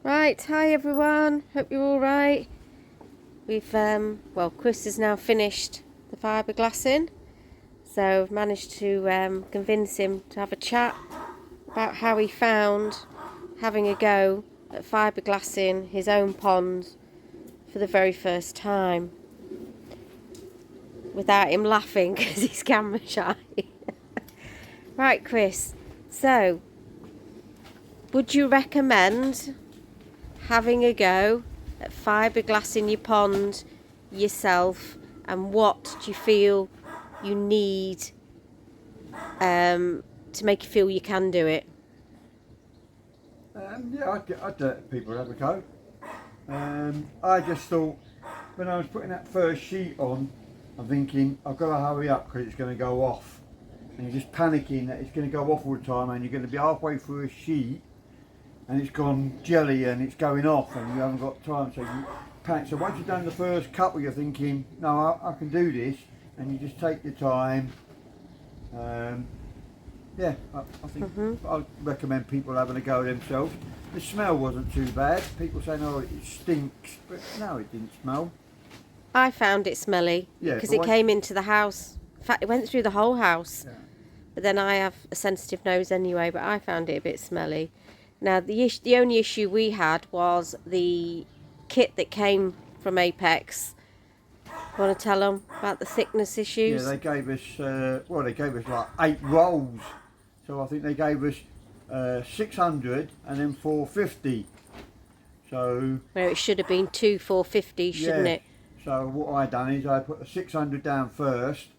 Right, hi everyone, hope you're alright. We've, well, Chris has now finished the fiberglassing, so I've managed to convince him to have a chat about how he found having a go at fiberglassing his own pond for the very first time, without him laughing because he's camera shy. Right, Chris, so would you recommend having a go at fiberglassing your pond yourself, and what do you feel you need to make you feel you can do it? Yeah, I'd let people have a go. I just thought, when I was putting that first sheet on, I'm thinking, I've got to hurry up because it's going to go off. And you're just panicking that it's going to go off all the time, and you're going to be halfway through a sheet and it's gone jelly and it's going off and you haven't got time, so you panic. So once you've done the first couple, you're thinking, no, I can do this, and you just take your time. Yeah, I think I'd recommend people having a go themselves. The smell wasn't too bad. People saying, oh, it stinks, but no, it didn't smell. I found it smelly because it came into the house. In fact, it went through the whole house. Yeah. But then I have a sensitive nose anyway, but I found it a bit smelly. Now, the only issue we had was the kit that came from Apex. Want to tell them about the thickness issues? Yeah, they gave us, they gave us like 8 rolls. So I think they gave us 600 and then 450. So... Well, it should have been 2 450, shouldn't it? So what I done is I put the 600 down first,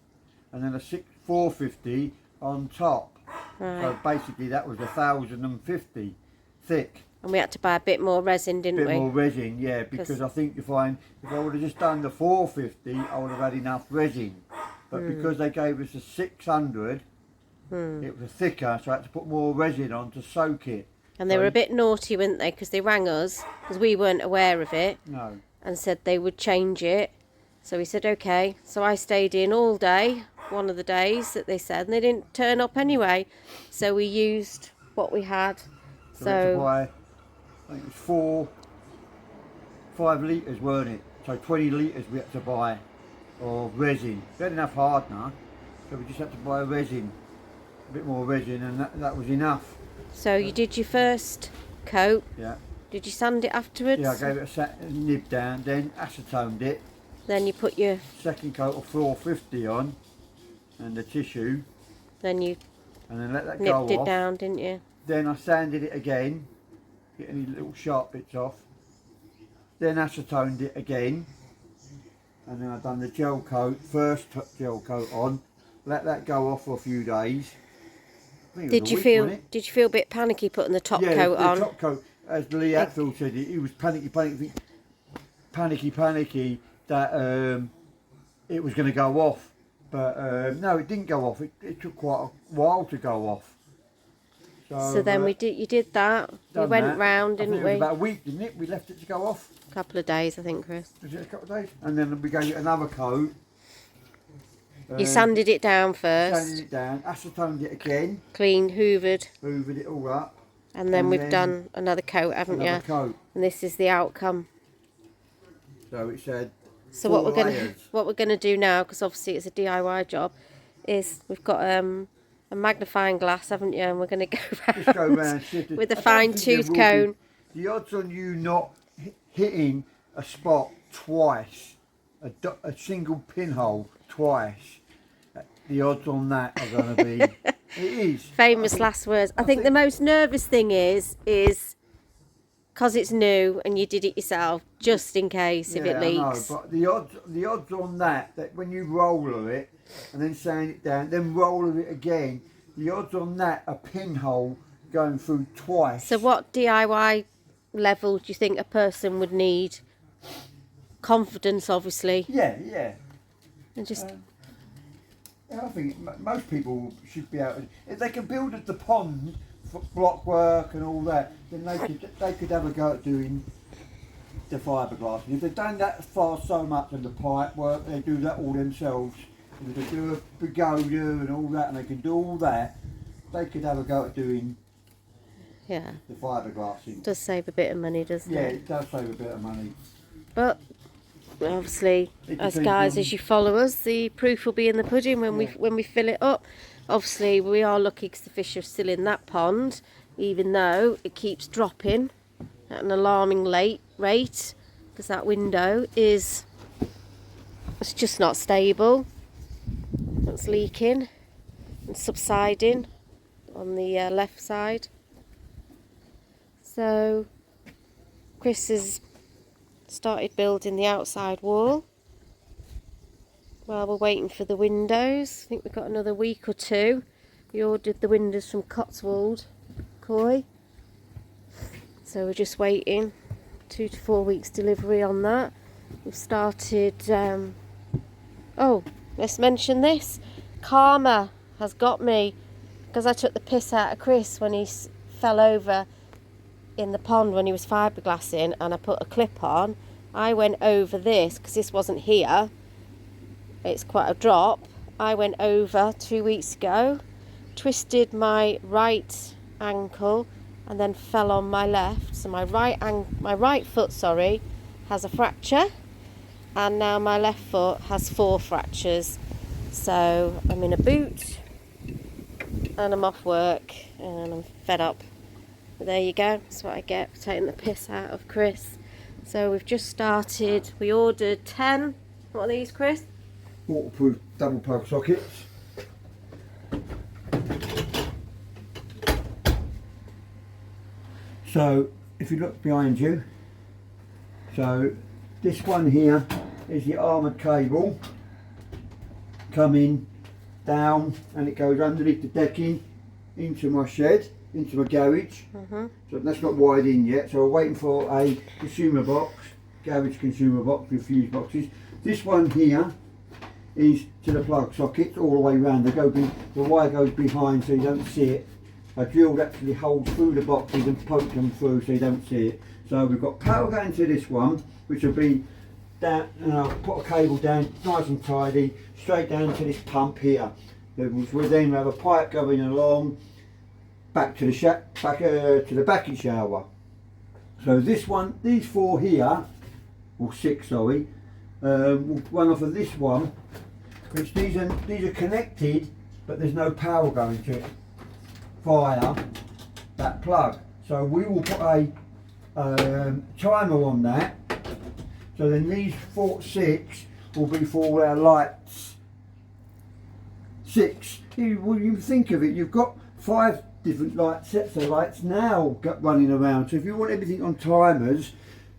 and then a 450 on top. Right. So basically that was 1,050 thick. And we had to buy a bit more resin, didn't we? A bit more resin, yeah, because I think you find if I would have just done the 450, I would have had enough resin. But because they gave us a 600, it was thicker, so I had to put more resin on to soak it. And they were a bit naughty, weren't they? Because they rang us, because we weren't aware of it. No. And said they would change it. So we said, okay. So I stayed in all day, one of the days that they said, and they didn't turn up anyway. So we used what we had. So we had to buy, I think it was 5 litres, weren't it? So 20 litres we had to buy of resin. We had enough hardener, so we just had to buy resin, a bit more resin, and that was enough. So you did your first coat. Yeah. Did you sand it afterwards? Yeah, I gave it a nib down, then acetoned it. Then you put your... second coat of 450 on, and the tissue. Then you and then let that go off. nipped it down, didn't you? Then I sanded it again, get any little sharp bits off. Then acetoned it again, and then I've done the gel coat, first gel coat on. Let that go off for a few days. Did you feel a bit panicky putting the top coat on? Yeah, the top coat, as Lee Hatfield said, he was panicky that it was going to go off. But no, it didn't go off. It took quite a while to go off. So then you did that. We went round, didn't we? It was about a week, didn't it? We left it to go off. A couple of days, I think, Chris. Was it a couple of days? And then we gave it another coat. You sanded it down first. Sanded it down, acetoned it again. Cleaned, hoovered. Hoovered it all up. And then we've done another coat, haven't you? Another coat. And this is the outcome. So it said. So what we're gonna do now, because obviously it's a DIY job, is we've got a magnifying glass, haven't you? And we're gonna go round with a fine tooth cone. The odds on you not hitting a spot twice, a single pinhole twice, the odds on that are going to be. It is. Famous last words. I think the most nervous thing is because it's new and you did it yourself, just in case if it leaks. I know, but the odds on that when you roller it and then sand it down, then roller it again, the odds on that a pinhole going through twice. So what DIY level do you think a person would need? Confidence, obviously. Yeah. And just. I think most people should be able to, if they can build the pond for block work and all that, then they could have a go at doing the fiberglassing. If they've done that far so much and the pipe work, they do that all themselves. If they do a pagoda and all that, and they can do all that, they could have a go at doing Yeah. the fiberglassing. Does save a bit of money, doesn't Yeah, it? it does save a bit of money. But obviously, It as depends guys, on- as you follow us, the proof will be in the pudding when we fill it up. Obviously, we are lucky because the fish are still in that pond, even though it keeps dropping at an alarming rate, because that window it's just not stable. It's leaking and subsiding on the left side. So Chris has started building the outside wall while we're waiting for the windows. I think we've got another week or two. We ordered the windows from Cotswold Koi, so we're just waiting 2 to 4 weeks delivery on that. We've started oh, let's mention this. Karma has got me because I took the piss out of Chris when he fell over in the pond when he was fiberglassing, and I put a clip on. I went over this because this wasn't here. It's quite a drop. I went over 2 weeks ago, twisted my right ankle, and then fell on my left. So my right foot, has a fracture, and now my left foot has 4 fractures. So I'm in a boot, and I'm off work, and I'm fed up. But there you go. That's what I get for taking the piss out of Chris. So we've just started. We ordered 10. What are these, Chris? Waterproof double plug sockets. So if you look behind you, so this one here is the armoured cable coming down, and it goes underneath the decking into my shed, into my garage. So that's not wired in yet, so we're waiting for a consumer box, garage consumer box with fuse boxes. This one here is to the plug sockets all the way around. The wire goes behind so you don't see it. A drill actually holds through the boxes and pokes them through so you don't see it. So we've got power going to this one, which will be down, and I'll put a cable down nice and tidy, straight down to this pump here. We'll then have a pipe going along back to the backing shower. So this one, these 4 here, or 6 sorry, will run off of this one, which these are connected, but there's no power going to it via that plug. So we will put a timer on that. So then these 6 will be for all our lights. 6. When you think of it, you've got 5 different sets of lights now running around. So if you want everything on timers,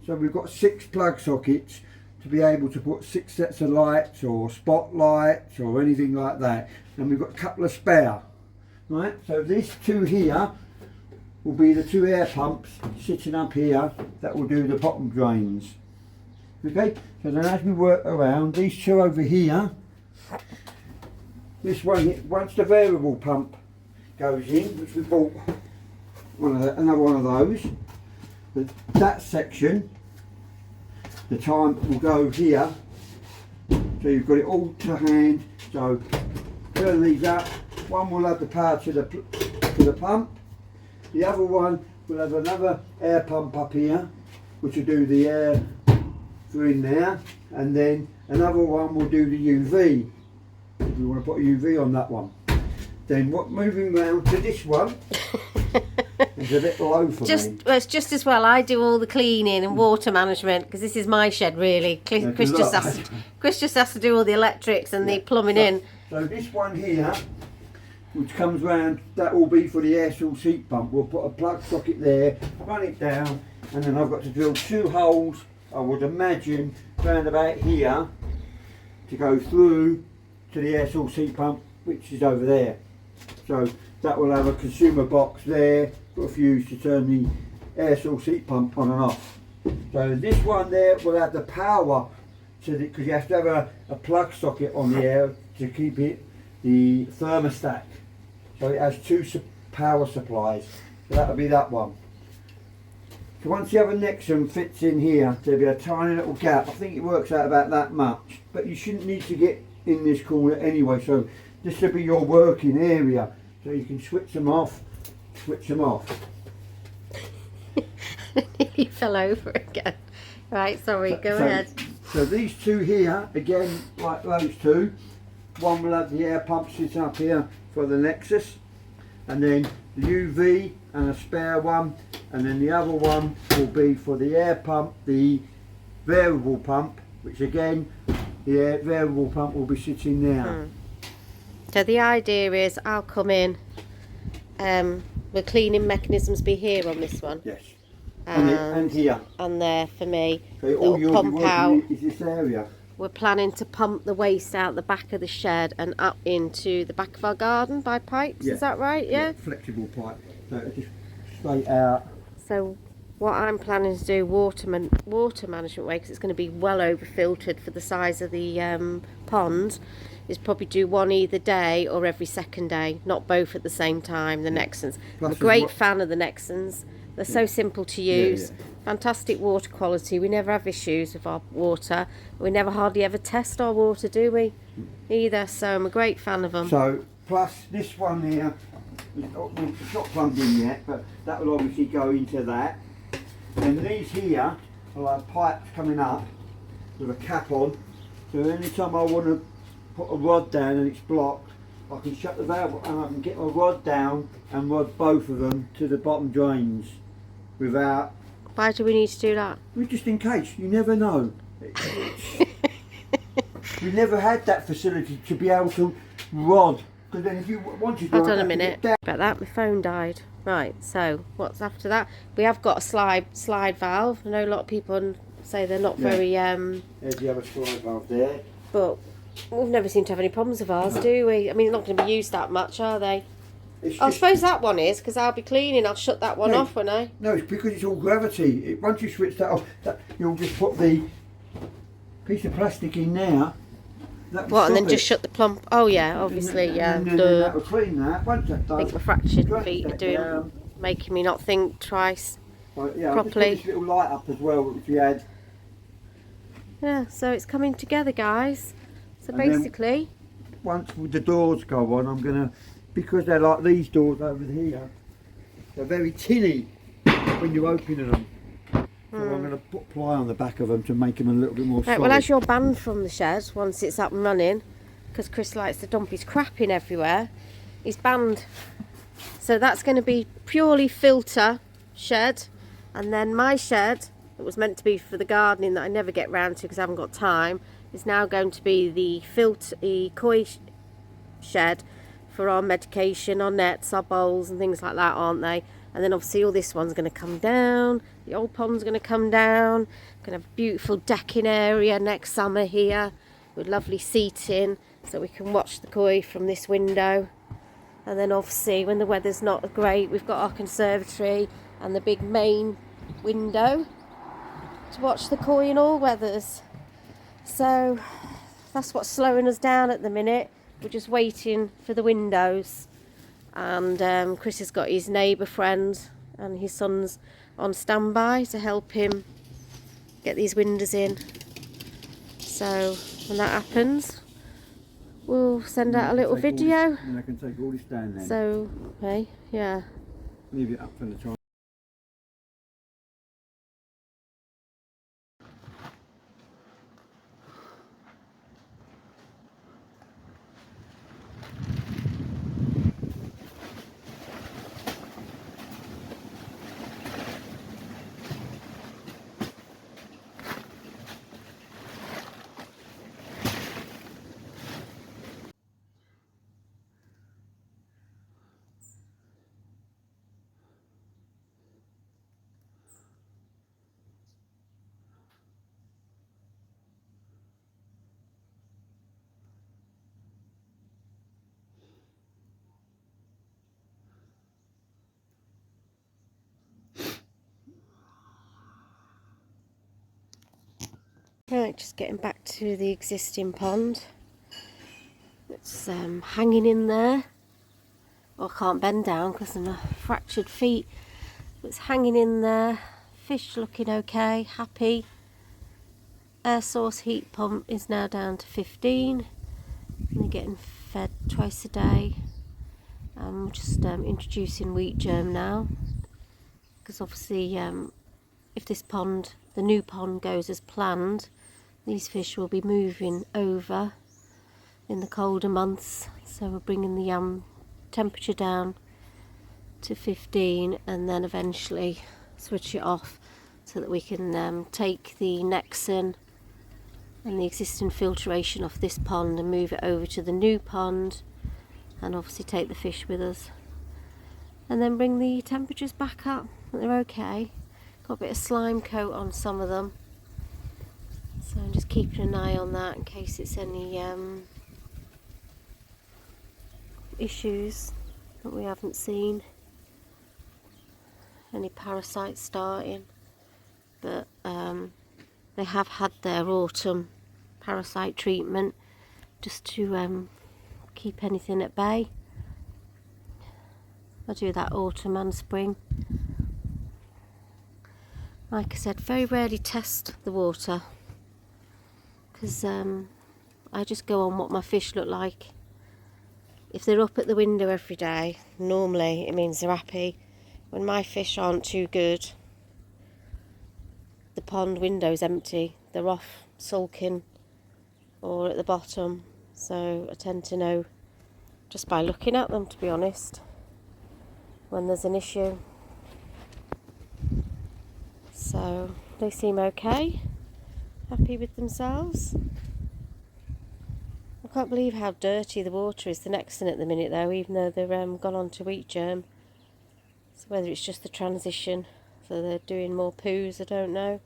so we've got 6 plug sockets to be able to put 6 sets of lights or spotlights or anything like that. And we've got a couple of spare. Right, so these 2 here will be the 2 air pumps sitting up here that will do the bottom drains. Okay, so then as we work around, these 2 over here, this one, once the variable pump goes in, which we bought another one of those, that section, the time will go here, so you've got it all to hand. So turn these up. One will have the power to the pump, the other one will have another air pump up here which will do the air through in there, and then another one will do the UV. We want to put a UV on that one. Then moving round to this one is a bit low for me. Well, it's just as well I do all the cleaning and water management, because this is my shed really. Chris just has to do all the electrics and the plumbing in. So this one here, which comes round, that will be for the air source heat pump. We'll put a plug socket there, run it down, and then I've got to drill 2 holes, I would imagine, round about here to go through to the air source heat pump, which is over there. So that will have a consumer box there, got a fuse to turn the air source heat pump on and off. So this one there will have the power to because you have to have a plug socket on the air to keep it the thermostat. So it has 2 power supplies. So that'll be that one. So once the other Nexum fits in here, there'll be a tiny little gap. I think it works out about that much, but you shouldn't need to get in this corner anyway. So this will be your working area. So you can switch them off, switch them off. He fell over again. Right, sorry, go ahead. So these two here, again, like those two, one will have the air pump sit up here for the Nexus, and then the UV and a spare one, and then the other one will be for the air pump, the variable pump, which again, the variable pump will be sitting there. So the idea is I'll come in, the cleaning mechanisms be here on this one. Yes. And here. And there for me. So all you'll pump be out. is this area. We're planning to pump the waste out the back of the shed and up into the back of our garden by pipes. Yeah. Is that right? Yeah. Flexible pipe. So it's just straight out. So what I'm planning to do water management way, because it's going to be well over filtered for the size of the pond, is probably do one either day or every second day, not both at the same time. The Nexans. I'm a great fan of the Nexans. They're so simple to use. Fantastic water quality. We never have issues with our water. We never hardly ever test our water, do we? Either. So I'm a great fan of them. So plus this one here, it's not plumbed in yet, but that will obviously go into that. And these here are like pipes coming up with a cap on. So anytime I want to put a rod down and it's blocked, I can shut the valve and I can get my rod down and rod both of them to the bottom drains without. Why do we need to do that? Well, just in case, you never know. We never had that facility to be able to rod, because then if you wanted to. Hold on a minute. About that, my phone died. Right, so what's after that? We have got a slide valve. I know a lot of people say they're not very There's the other slide valve there. But we've never seemed to have any problems with ours, do we? I mean, they're not going to be used that much, are they? I suppose that one is, because I'll be cleaning. I'll shut that one off, won't I? No, it's because it's all gravity. Once you switch that off, you'll just put the piece of plastic in there. What, and then just shut the plump? Oh yeah, obviously, yeah. And then that will clean that. Once that does, I think my fractured feet are making me not think twice properly. I'll just put this little light up as well, which we had. Yeah, so it's coming together, guys. So And basically, once the doors go on, I'm gonna, because they're like these doors over here, they're very tinny when you open them. So I'm going to put ply on the back of them to make them a little bit more solid. Right, well, as you're banned from the shed once it's up and running, because Chris likes to dump his crap in everywhere, he's banned. So that's going to be purely filter shed, and then my shed that was meant to be for the gardening that I never get round to because I haven't got time is now going to be the koi shed for our medication, our nets, our bowls and things like that, aren't they? And then obviously all this one's going to come down, the old pond's going to come down, going to have a beautiful decking area next summer here with lovely seating so we can watch the koi from this window. And then obviously when the weather's not great, we've got our conservatory and the big main window to watch the koi in all weathers. So that's what's slowing us down at the minute. We're just waiting for the windows. And Chris has got his neighbour friend and his son's on standby to help him get these windows in. So when that happens, we'll send out a little video. And I can take all this down then. So, hey, yeah. Leave it up for the time. Right, just getting back to the existing pond. It's hanging in there. Well, I can't bend down because of my fractured feet. But it's hanging in there. Fish looking okay, happy. Air source heat pump is now down to 15. And they're getting fed twice a day. We're just introducing wheat germ now. because obviously if this pond, the new pond, goes as planned, these fish will be moving over in the colder months, so we're bringing the temperature down to 15 and then eventually switch it off so that we can take the Nexon and the existing filtration off this pond and move it over to the new pond, and obviously take the fish with us, and then bring the temperatures back up. They're okay. Got a bit of slime coat on some of them, so I'm just keeping an eye on that in case it's any issues that we haven't seen, any parasites starting. But they have had their autumn parasite treatment just to keep anything at bay. I do that autumn and spring. Like I said, very rarely test the water because I just go on what my fish look like. If they're up at the window every day, normally it means they're happy. When my fish aren't too good, the pond window's empty. They're off sulking or at the bottom. So I tend to know just by looking at them, to be honest, when there's an issue. So they seem okay, happy with themselves. I can't believe how dirty the water is the Nexon at the minute though, even though they're gone on to wheat germ. So whether it's just the transition, so they're doing more poos, I don't know.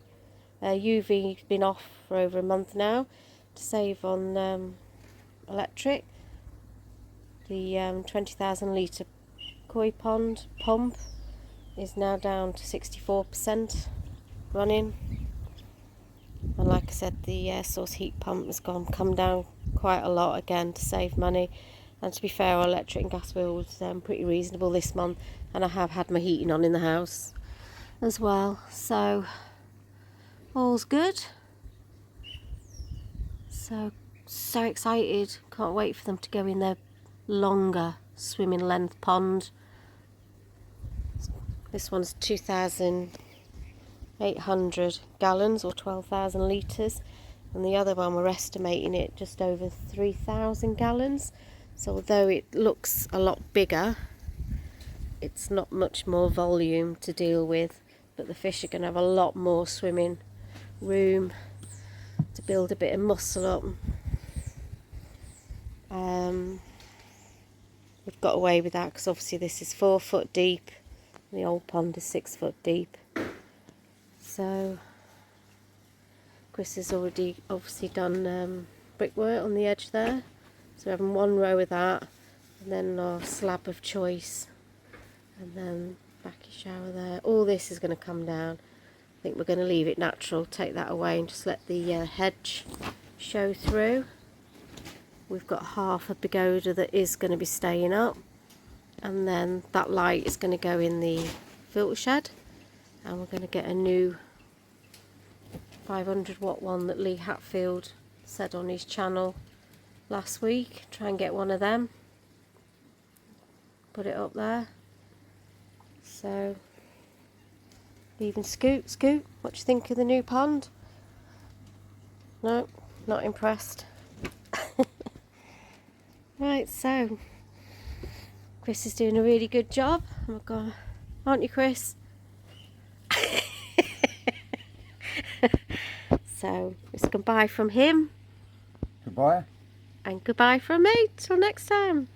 UV's been off for over a month now to save on electric. The 20,000 litre koi pond pump is now down to 64% running, and like I said, the air source heat pump has come down quite a lot again to save money. And to be fair, our electric and gas bill was pretty reasonable this month, and I have had my heating on in the house as well, so all's good. So excited, can't wait for them to go in their longer swimming length pond. This one's 2,800 gallons or 12,000 litres, and the other one we're estimating it just over 3,000 gallons. So although it looks a lot bigger, it's not much more volume to deal with, but the fish are going to have a lot more swimming room to build a bit of muscle up. We've got away with that because obviously this is 4 foot deep, the old pond is 6 foot deep. So Chris has already obviously done brickwork on the edge there, so we're having one row of that, and then our slab of choice, and then backy shower there. All this is going to come down. I think we're going to leave it natural, take that away and just let the hedge show through. We've got half a pagoda that is going to be staying up, and then that light is going to go in the filter shed, and we're going to get a new 500 watt one that Lee Hatfield said on his channel last week. Try and get one of them, put it up there. So even Scoot, what do you think of the new pond? No, not impressed. Right, so Chris is doing a really good job. Oh my God, aren't you, Chris? So it's goodbye from him. Goodbye. And goodbye from me. Till next time.